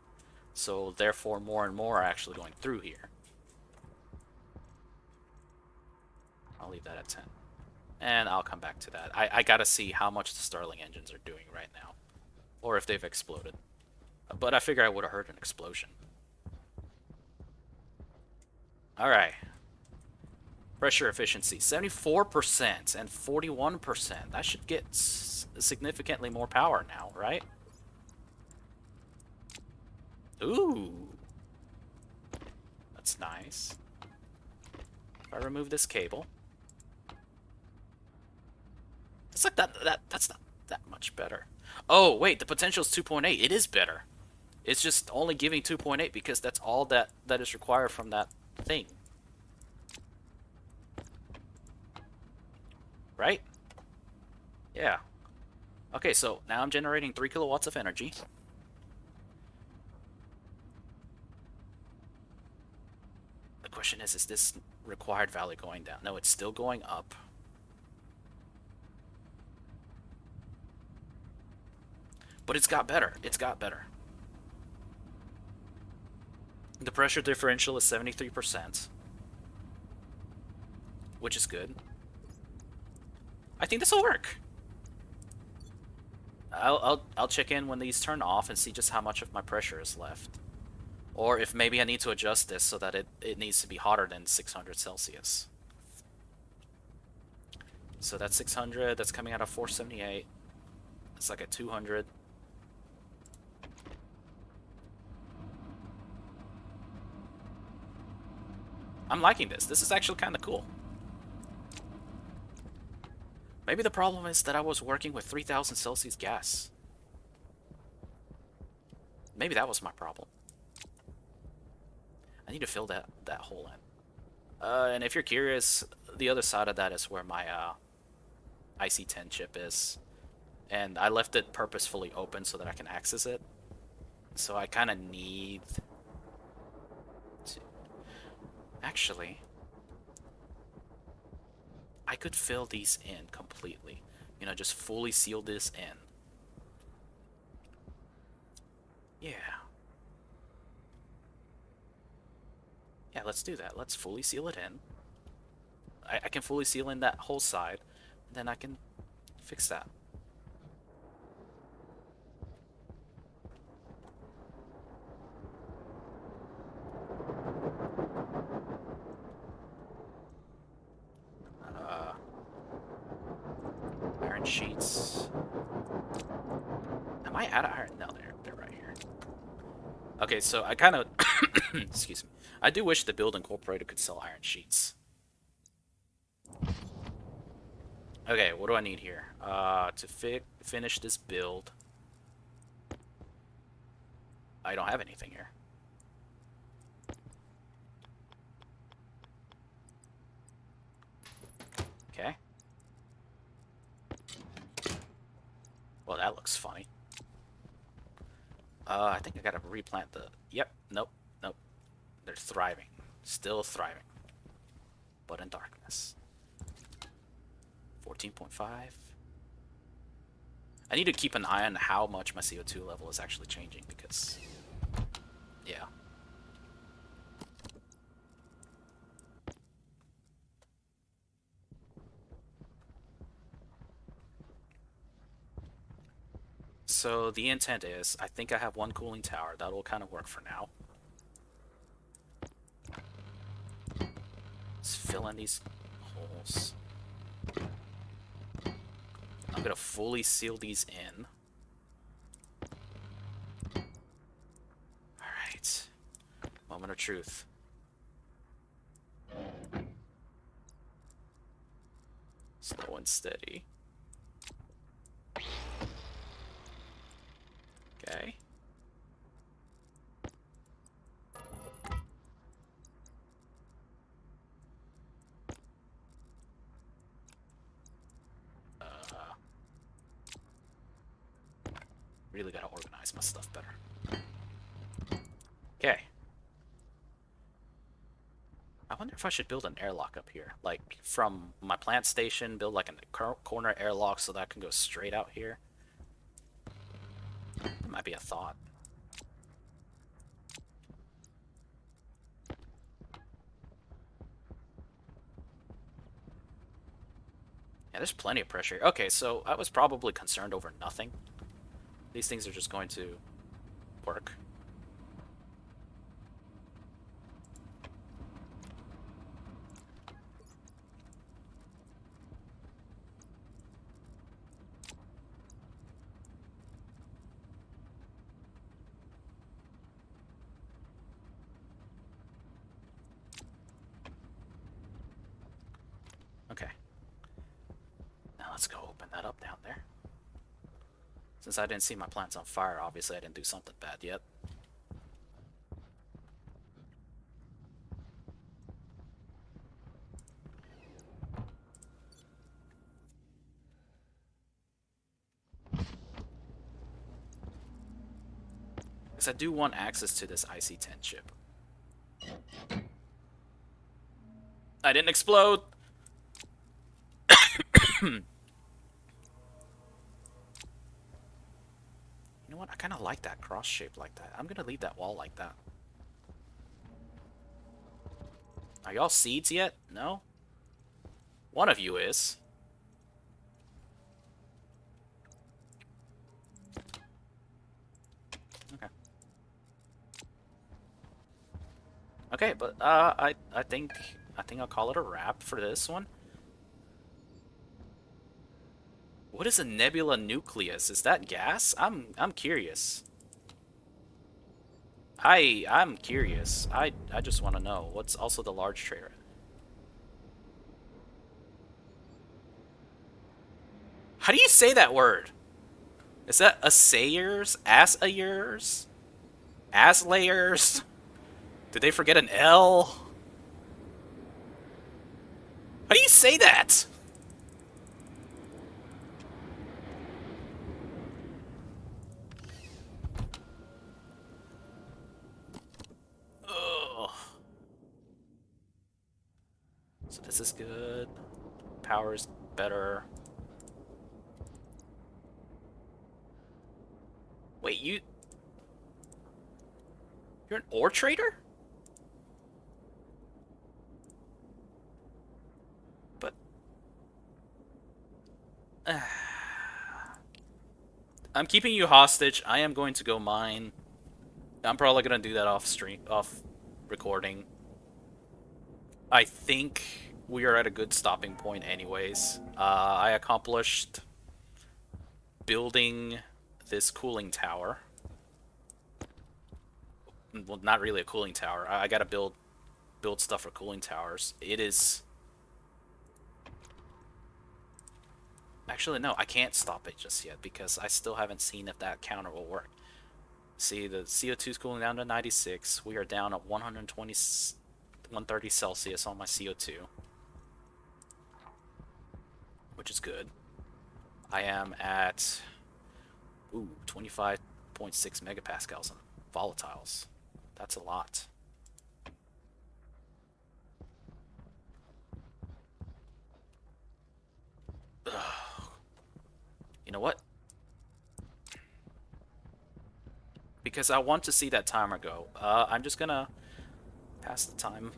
So therefore more and more are actually going through here. I'll leave that at 10. And I'll come back to that. I gotta see how much the Stirling engines are doing right now. Or if they've exploded. But I figure I would have heard an explosion. Alright. Pressure efficiency, 74% and 41%. That should get significantly more power now, right? Ooh. That's nice. If I remove this cable. It's like that's not that much better. Oh, wait, the potential is 2.8. It is better. It's just only giving 2.8 because that's all that is required from that thing. Right? Yeah. Okay, so now I'm generating 3 kilowatts of energy. The question is this required value going down? No, it's still going up. But it's got better. It's got better. The pressure differential is 73%, which is good. I think this will work. I'll check in when these turn off and see just how much of my pressure is left. Or if maybe I need to adjust this so that it needs to be hotter than 600 Celsius. So that's 600, that's coming out of 478. It's like a 200. I'm liking this. This is actually kind of cool. Maybe the problem is that I was working with 3000 Celsius gas. Maybe that was my problem. I need to fill that hole in. And if you're curious, the other side of that is where my IC10 chip is. And I left it purposefully open so that I can access it. So I kind of need to... Actually, I could fill these in completely. You know, just fully seal this in. Yeah. Yeah, let's do that. Let's fully seal it in. I can fully seal in that whole side. Then I can fix that. Iron sheets. Am I out of iron? No, they're right here. Okay, so I kind of... excuse me. I do wish the Build Incorporated could sell iron sheets. Okay, what do I need here? To finish this build... I don't have anything here. Okay. Well, that looks funny. I think I gotta replant the... Yep, nope, nope. They're thriving. Still thriving. But in darkness. 14.5. I need to keep an eye on how much my CO2 level is actually changing because... Yeah. So the intent is, I think I have one cooling tower. That'll kind of work for now. Let's fill in these holes. I'm gonna fully seal these in. Alright. Moment of truth. Slow and steady. Okay. Really gotta organize my stuff better. Okay. I wonder if I should build an airlock up here. Like, from my plant station, build like a corner airlock so that I can go straight out here. That might be a thought. Yeah, there's plenty of pressure. Okay, so I was probably concerned over nothing. These things are just going to work. Okay. Now let's go open that up down there. Since I didn't see my plants on fire, obviously I didn't do something bad yet. Because I do want access to this IC10 chip. I didn't explode! You know what? I kind of like that cross shape like that. I'm gonna leave that wall like that. Are y'all seeds yet? No? One of you is. Okay. Okay, but I think I'll call it a wrap for this one. What is a nebula nucleus? Is that gas? I'm curious. I'm curious. I just want to know. What's also the large trader? How do you say that word? Is that assayers? Assayers? Aslayers? Did they forget an L? How do you say that? Ugh. So this is good. Power's better. Wait, you're an ore trader? But I'm keeping you hostage. I am going to go mine. I'm probably gonna do that off recording. I think we are at a good stopping point, anyways. I accomplished building this cooling tower. Well, not really a cooling tower. I gotta build stuff for cooling towers. It is. Actually, no, I can't stop it just yet because I still haven't seen if that counter will work. See, the CO2 is cooling down to 96. We are down at 120, 130 Celsius on my CO2, which is good. I am at 25.6 megapascals on volatiles. That's a lot. Ugh. You know what? Because I want to see that timer go. I'm just gonna pass the time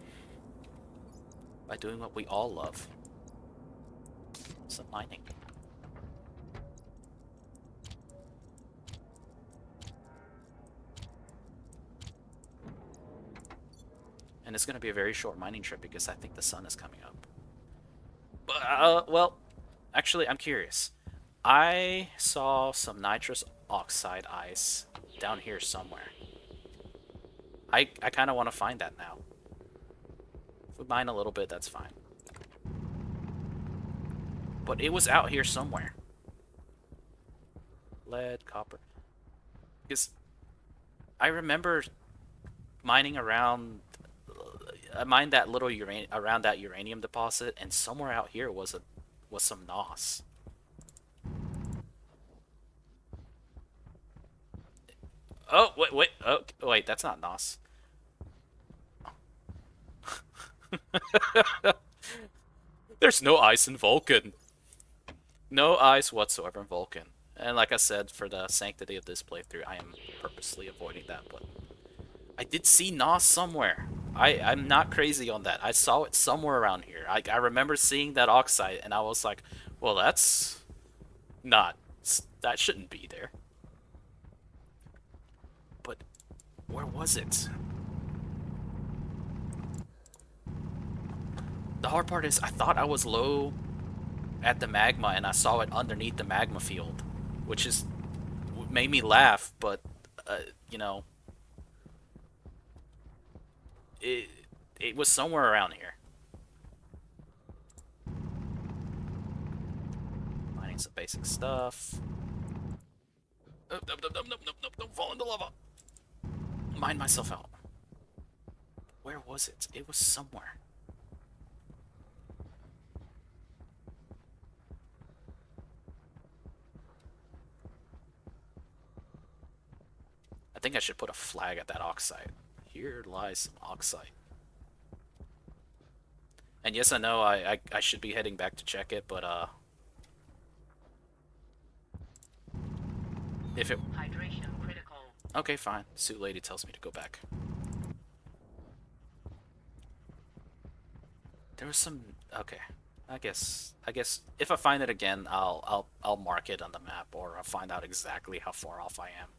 by doing what we all love. Some mining. And it's gonna be a very short mining trip because I think the sun is coming up. Well, actually, I'm curious. I saw some nitrous oxide ice down here somewhere. I kind of want to find that now. If we mine a little bit, that's fine. But it was out here somewhere. Lead, copper. Because I remember mining around. I mined that little around that uranium deposit, and somewhere out here was some NOS. Oh wait, oh wait, that's not NOS. There's no ice in Vulcan. No ice whatsoever in Vulcan. And like I said, for the sanctity of this playthrough, I am purposely avoiding that. But I did see NOS somewhere. I'm not crazy on that. I saw it somewhere around here. I remember seeing that oxide, and I was like, well, that's not. That shouldn't be there. But where was it? The hard part is I thought I was low at the magma, and I saw it underneath the magma field, which is made me laugh. But you know, it was somewhere around here. Mining some basic stuff. Nope, nope, nope, nope, nope, nope, nope, don't fall into lava. Mine myself out. Where was it? It was somewhere. I think I should put a flag at that oxide. Here lies some oxide. And yes, I know I should be heading back to check it, but if it Hydration critical. okay, fine. Suit lady tells me to go back. There was some okay. I guess if I find it again, I'll mark it on the map, or I'll find out exactly how far off I am.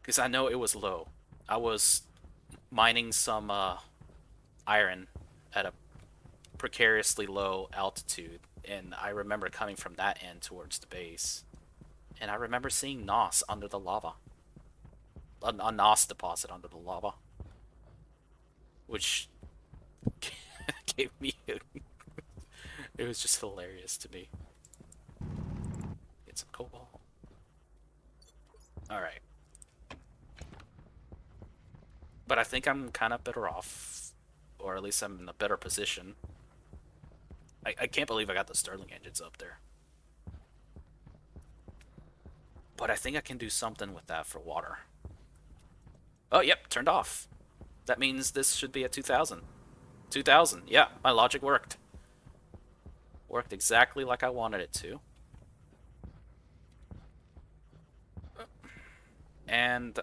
Because I know it was low. I was mining some iron at a precariously low altitude, and I remember coming from that end towards the base, and I remember seeing NOS under the lava. A NOS deposit under the lava, which gave me it was just hilarious to me. Get some cobalt. All right, but I think I'm kind of better off, or at least I'm in a better position. I can't believe I got the Stirling Engines up there, but I think I can do something with that for water. Oh, yep, turned off. That means this should be at 2000. 2000, yeah, my logic worked. Worked exactly like I wanted it to. And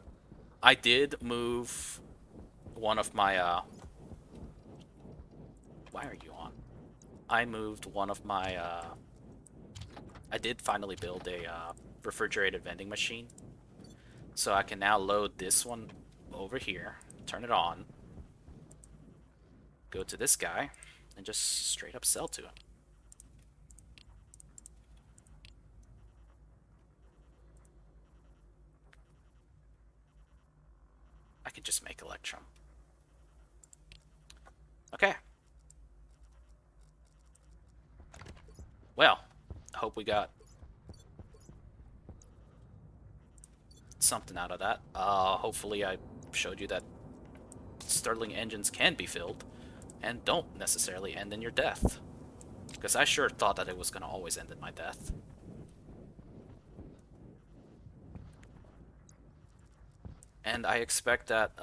I did move one of my, why are you on? I moved one of my, I did finally build a, refrigerated vending machine. So I can now load this one over here, turn it on, go to this guy, and just straight up sell to him. I can just make Electrum. Okay. Well, I hope we got something out of that. Hopefully I showed you that Stirling Engines can be filled and don't necessarily end in your death. Because I sure thought that it was going to always end in my death. And I expect that,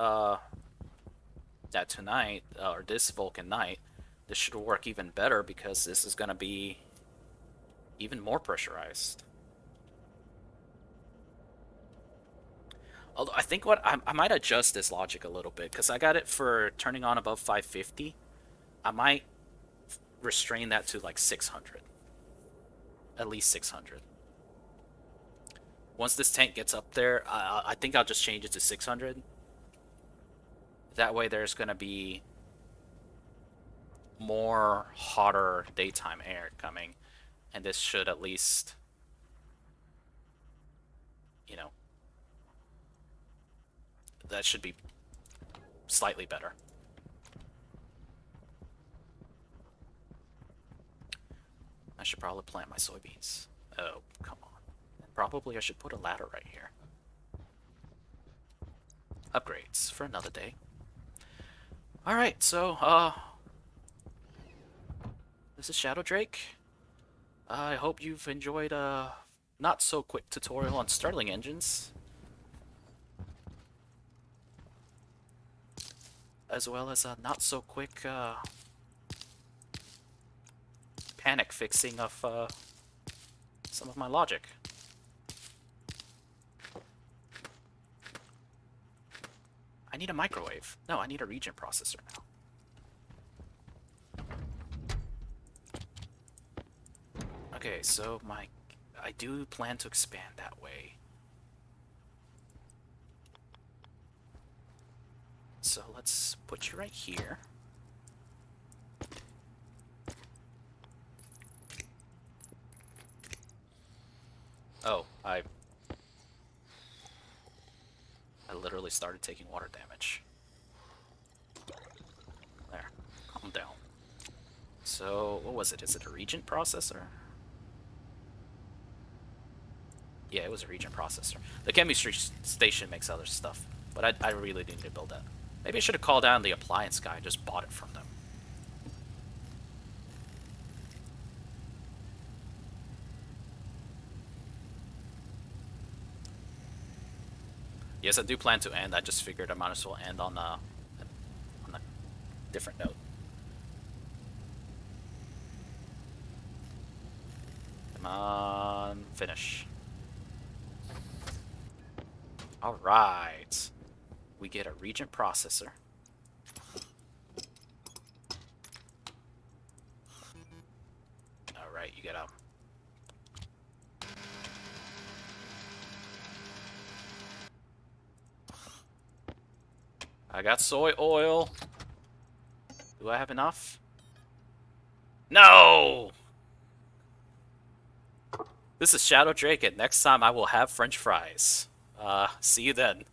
that tonight, or this Vulcan night, this should work even better because this is going to be even more pressurized. Although I think what I might adjust this logic a little bit because I got it for turning on above 550. I might restrain that to like 600, at least 600. Once this tank gets up there, I think I'll just change it to 600. That way there's going to be more hotter daytime air coming, and this should at least, you know, that should be slightly better. I should probably plant my soybeans. Oh, come on. Probably I should put a ladder right here. Upgrades for another day. Alright, so, this is Shadow Drake. I hope you've enjoyed a not so quick tutorial on Stirling Engines, as well as a not so quick panic fixing of some of my logic. I need a microwave. No, I need a region processor now. Okay, so I do plan to expand that way. So let's put you right here. Oh, I literally started taking water damage. There, calm down. So, what was it? Is it a regent processor? Yeah, it was a regent processor. The chemistry station makes other stuff, but I really need to build that. Maybe I should have called down the appliance guy and just bought it from them. Yes, I do plan to end. I just figured I might as well end on a different note. Come on, finish. Alright. We get a regent processor. Alright, you get a... I got soy oil. Do I have enough? No! This is Shadow Drake, and next time I will have French fries. See you then.